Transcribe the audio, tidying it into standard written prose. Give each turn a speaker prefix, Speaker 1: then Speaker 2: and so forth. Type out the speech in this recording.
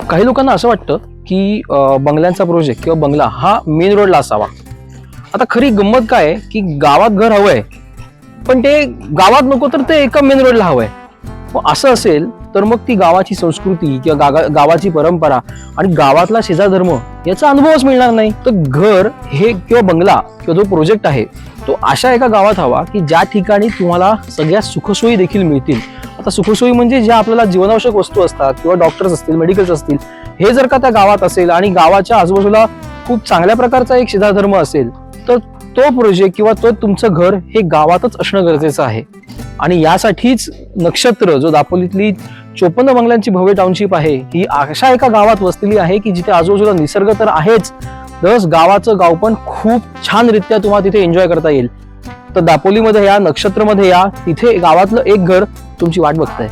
Speaker 1: काही लोकांना असं वाटतं की बंगल्यांचा प्रोजेक्ट किंवा बंगला हा मेन रोडला असावा. आता खरी गंमत काय आहे की गावात घर हवंय, पण ते गावात नको तर ते एका मेन रोडला हवंय. मग असं असेल तर मग ती गावाची संस्कृती किंवा गावाची परंपरा आणि गावातला शेजार धर्म याचा अनुभवच मिळणार नाही. तर घर हे किंवा बंगला किंवा जो प्रोजेक्ट आहे तो अशा एका गावात हवा की ज्या ठिकाणी तुम्हाला सगळ्या सुखसोयी देखील मिळतील. आता सुखसोयी म्हणजे ज्या आपल्याला जीवनावश्यक वस्तू असतात किंवा डॉक्टर्स असतील, मेडिकल्स असतील, हे जर का त्या गावात असेल आणि गावाच्या आजूबाजूला खूप चांगल्या प्रकारचा एक शेजार धर्म असेल तर तो प्रोजेक्ट किंवा तो तुमचं घर हे गावातच असणं गरजेचं आहे. आणि यासाठीच नक्षत्र जो दापोलीतली 54 बंगल्यांची भव्य टाउनशिप आहे ही अशा एका गावात वसलेली आहे की जिथे आजूबाजूला निसर्ग तर आहेच, प्लस गावाचं गाव पण खूप छान रित्या तुम्हाला तिथे एन्जॉय करता येईल. तर दापोलीमध्ये या, नक्षत्रमध्ये या, तिथे गावातलं एक घर तुमची वाट बघतंय.